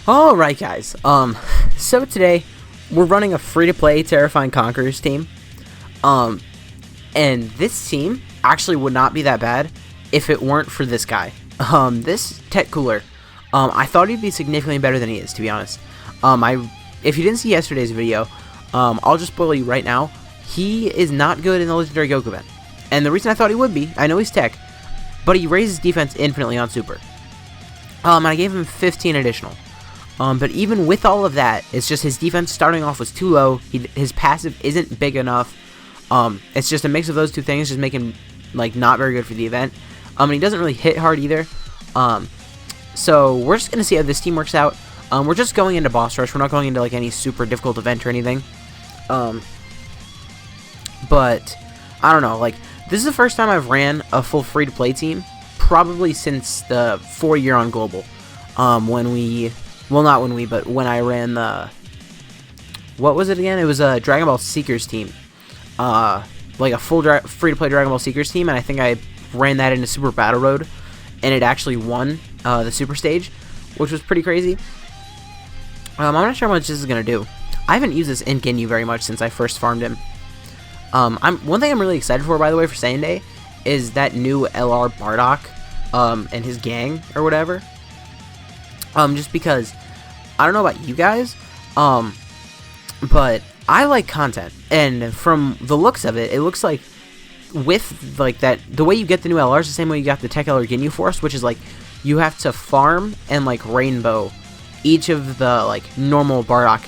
Alright guys, so today we're running a free-to-play Terrifying Conquerors team, and this team actually would not be that bad if it weren't for this guy, this tech cooler. I thought he'd be significantly better than he is, to be honest. If you didn't see yesterday's video, I'll just spoil you right now, he is not good in the Legendary Goku event, and the reason I thought he would be, I know he's tech, but he raises defense infinitely on Super, and I gave him 15 additional. But even with all of that, it's just his defense starting off was too low. His passive isn't big enough. It's just a mix of those two things, just make him like not very good for the event. And he doesn't really hit hard either. So we're just gonna see how this team works out. We're just going into boss rush. We're not going into like any super difficult event or anything. But I don't know. Like this is the first time I've ran a full free-to-play team, probably since the 4-year on global. When I ran the, what was it again? It was a Dragon Ball Seekers team, like a full free-to-play Dragon Ball Seekers team, and I think I ran that into Super Battle Road, and it actually won the Super Stage, which was pretty crazy. I'm not sure how much this is gonna do. I haven't used this in Ginyu very much since I first farmed him. One thing I'm really excited for, by the way, for Saiyan Day, is that new LR Bardock, and his gang or whatever. Just because, I don't know about you guys, but I like content, and from the looks of it, it looks like with, like, that, the way you get the new LRs is the same way you got the Tech LR Ginyu Force, which is, like, you have to farm and, like, rainbow each of the, like, normal Bardock,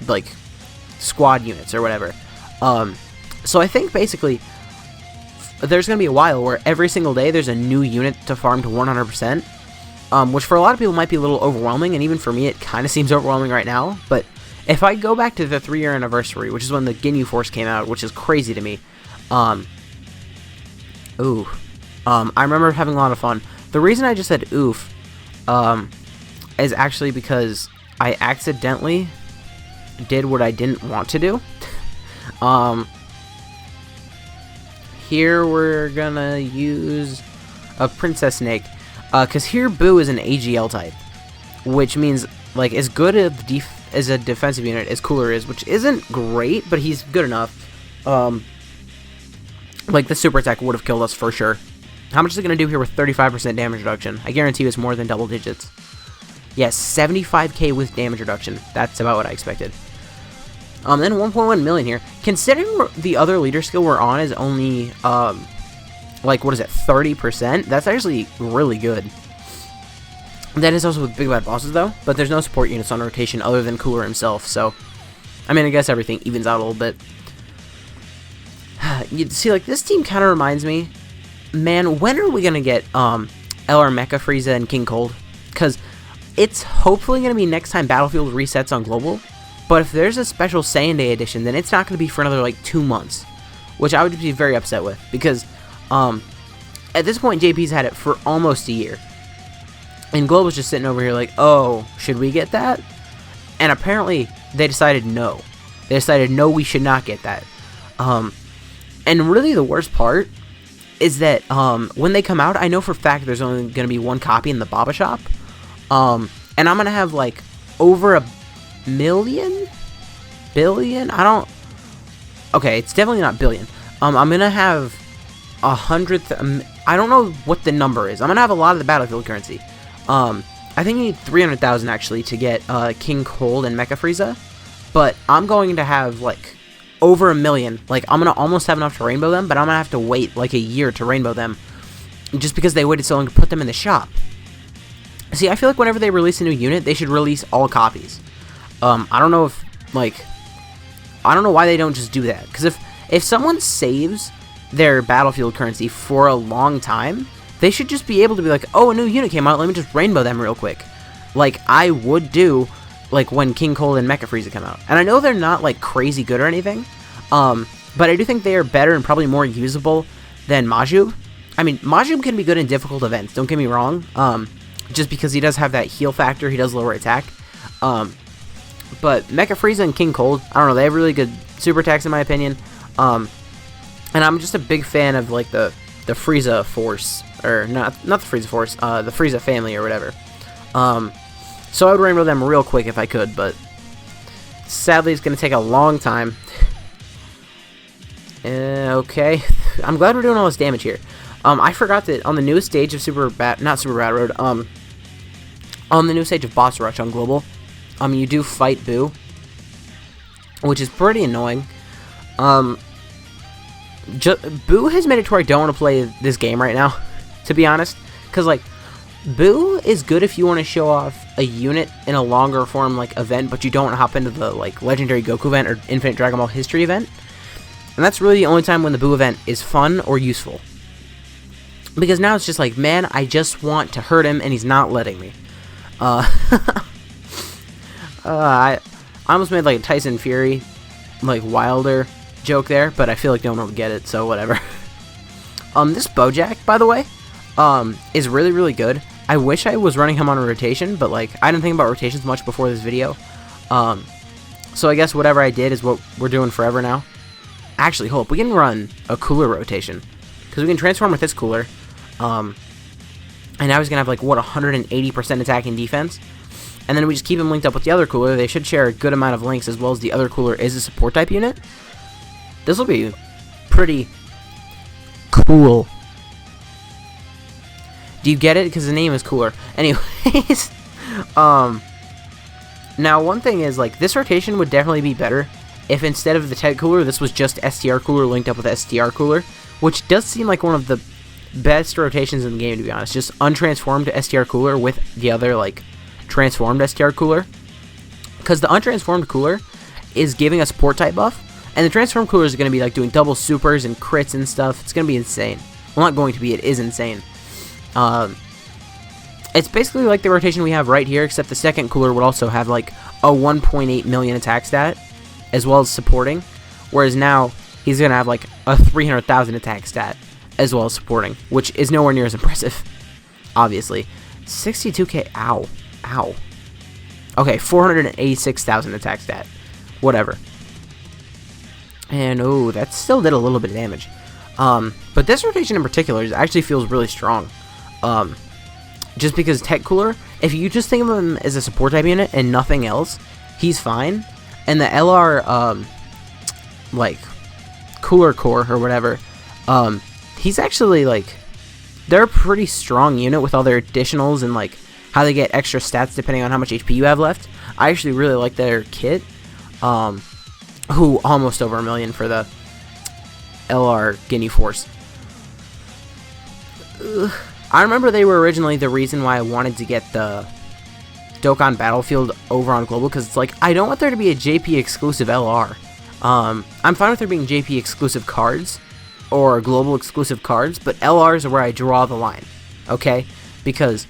like, squad units or whatever. So I think, basically, there's gonna be a while where every single day there's a new unit to farm to 100%. Which for a lot of people might be a little overwhelming, and even for me it kind of seems overwhelming right now, but if I go back to the 3-year anniversary, which is when the Ginyu Force came out, which is crazy to me, I remember having a lot of fun. The reason I just said oof, is actually because I accidentally did what I didn't want to do. Here we're gonna use a Princess Snake. Because here Boo is an AGL type, which means, like, as good as a defensive unit as Cooler is, which isn't great, but he's good enough. Like, the super attack would have killed us for sure. How much is it going to do here with 35% damage reduction? I guarantee you it's more than double digits. Yes, 75k with damage reduction. That's about what I expected. Then 1.1 million here. Considering the other leader skill we're on is only, like, what is it, 30%? That's actually really good. That is also with big bad bosses, though, but there's no support units on rotation other than Cooler himself, so, I mean, I guess everything evens out a little bit. You see, like, this team kind of reminds me, man, when are we going to get, LR Mecha Frieza and King Cold? Because it's hopefully going to be next time Battlefield resets on Global, but if there's a special Saiyan Day edition, then it's not going to be for another, like, 2 months, which I would be very upset with, because at this point, JP's had it for almost a year. And Global's just sitting over here like, oh, should we get that? And apparently, they decided no. They decided, no, we should not get that. And really the worst part is that when they come out, I know for a fact there's only going to be one copy in the Baba shop. And I'm going to have, like, over a million? Billion? Okay, it's definitely not billion. I'm going to have 100th, I don't know what the number is. I'm gonna have a lot of the Battlefield currency. I think you need 300,000 actually to get King Cold and Mecha Frieza, but I'm going to have like over a million. Like, I'm gonna almost have enough to rainbow them, but I'm gonna have to wait like a year to rainbow them, just because they waited so long to put them in the shop. See, I feel like whenever they release a new unit, they should release all copies. I don't know if, like, I don't know why they don't just do that, because if someone saves their Battlefield currency for a long time, they should just be able to be like, oh, a new unit came out, let me just rainbow them real quick, like I would do, like when King Cold and Mecha Frieza come out. And I know they're not like crazy good or anything, but I do think they are better and probably more usable than Majub. I mean, Majub can be good in difficult events, don't get me wrong, just because he does have that heal factor, he does lower attack, but Mecha Frieza and King Cold, I don't know, they have really good super attacks in my opinion. And I'm just a big fan of, like, the Frieza Force, or not the Frieza Force, the Frieza family or whatever. So I would rainbow them real quick if I could, but sadly it's going to take a long time. Okay, I'm glad we're doing all this damage here. I forgot that on the newest stage of not Super Bad Road, on the new stage of Boss Rush on Global, you do fight Boo, which is pretty annoying. Boo has made it to where I don't want to play this game right now, to be honest, because, like, Boo is good if you want to show off a unit in a longer form, like, event, but you don't want to hop into the, like, Legendary Goku event or Infinite Dragon Ball History event. And that's really the only time when the Boo event is fun or useful. Because now it's just like, man, I just want to hurt him, and he's not letting me. I almost made, like, a Tyson Fury, like, Wilder joke there, but I feel like no one will get it, so whatever. This Bojack, by the way, is really, really good. I wish I was running him on a rotation, but, like, I didn't think about rotations much before this video. So I guess whatever I did is what we're doing forever now. Actually, hold up, we can run a cooler rotation, because we can transform with this cooler, and now he's going to have, like, what, 180% attack and defense, and then we just keep him linked up with the other cooler. They should share a good amount of links, as well as the other cooler is a support type unit. This will be pretty cool. Do you get it? Because the name is cooler. Anyways, now one thing is, like, this rotation would definitely be better if instead of the Ted cooler, this was just STR cooler linked up with STR cooler, which does seem like one of the best rotations in the game, to be honest. Just untransformed STR cooler with the other, like, transformed STR cooler. Because the untransformed cooler is giving a support type buff, and the transformed cooler is going to be, like, doing double supers and crits and stuff. It's going to be insane. Well, not going to be, it is insane. It's basically like the rotation we have right here, except the second cooler would also have, like, a 1.8 million attack stat, as well as supporting, whereas now he's going to have, like, a 300,000 attack stat, as well as supporting, which is nowhere near as impressive, obviously. 62k, ow, ow. Okay, 486,000 attack stat, whatever. And, oh, that still did a little bit of damage. But this rotation in particular actually feels really strong. Just because Tech Cooler, if you just think of him as a support type unit and nothing else, he's fine. And the LR, like, Cooler Core or whatever, he's actually, like, they're a pretty strong unit with all their additionals and, like, how they get extra stats depending on how much HP you have left. I actually really like their kit, who almost over 1 million for the LR Guinea Force. I remember they were originally the reason why I wanted to get the Dokkan Battlefield over on Global, because it's like, I don't want there to be a JP exclusive LR. I'm fine with there being JP exclusive cards, or Global exclusive cards, but LRs are where I draw the line, okay? Because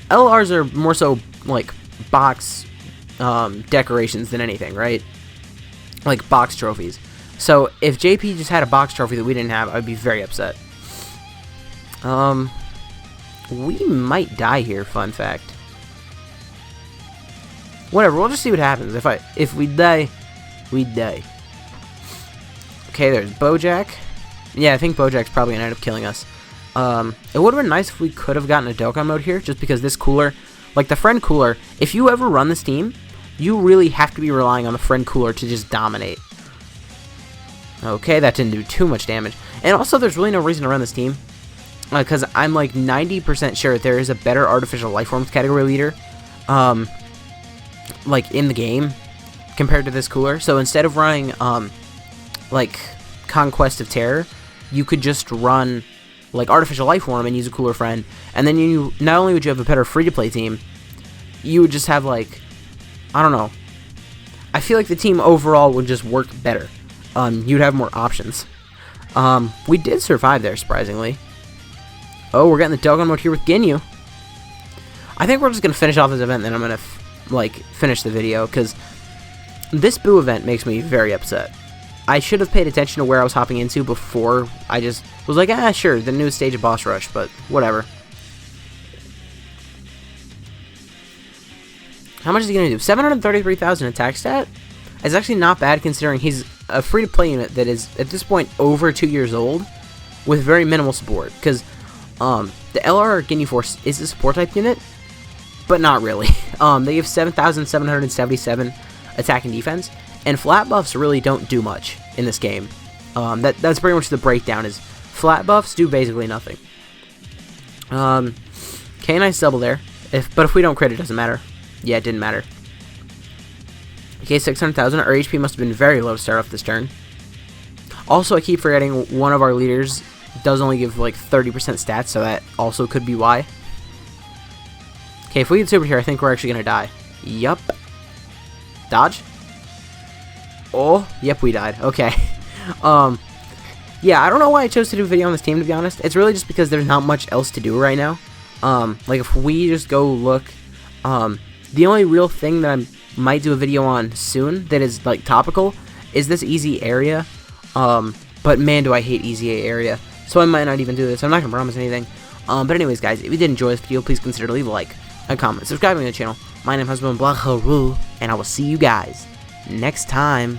LRs are more so, like, box decorations than anything, right? Like, box trophies. So, if JP just had a box trophy that we didn't have, I'd be very upset. We might die here, fun fact. Whatever, we'll just see what happens. If we die, we die. Okay, there's Bojack. Yeah, I think Bojack's probably gonna end up killing us. It would have been nice if we could have gotten a Dokkan mode here, just because this cooler, like the friend cooler, if you ever run this team, you really have to be relying on the friend cooler to just dominate. Okay, that didn't do too much damage. And also, there's really no reason to run this team, because I'm like 90% sure there is a better artificial life forms category leader, like in the game, compared to this cooler. So instead of running, like Conquest of Terror, you could just run like artificial life form and use a cooler friend, and then you not only would you have a better free-to-play team, you would just have, like, I don't know, I feel like the team overall would just work better. You'd have more options. We did survive there, surprisingly. Oh, we're getting the Dokkan mode here with Ginyu. I think we're just going to finish off this event, and then I'm going to, like, finish the video, because this Boo event makes me very upset. I should have paid attention to where I was hopping into before I just was like, ah, sure, the new stage of Boss Rush, but whatever. How much is he going to do? 733,000 attack stat? It's actually not bad considering he's a free-to-play unit that is, at this point, over 2 years old with very minimal support. Because the LR Guinea Force is a support-type unit, but not really. They have 7,777 attack and defense, and flat buffs really don't do much in this game. That's pretty much the breakdown, is flat buffs do basically nothing. Okay, nice double there. But if we don't crit, it doesn't matter. Yeah, it didn't matter. Okay, 600,000. Our HP must have been very low to start off this turn. Also, I keep forgetting one of our leaders does only give like 30% stats, so that also could be why. Okay, if we get super here, I think we're actually gonna die. Yup. Dodge. Oh, yep, we died. Okay. Yeah, I don't know why I chose to do a video on this team, to be honest. It's really just because there's not much else to do right now. Like, if we just go look, the only real thing that I might do a video on soon that is, like, topical is this easy area. But man, do I hate easy area. So I might not even do this. I'm not gonna promise anything. But anyways, guys, if you did enjoy this video, please consider to leave a like, a comment, subscribing to the channel. My name has been Black Haru, and I will see you guys next time.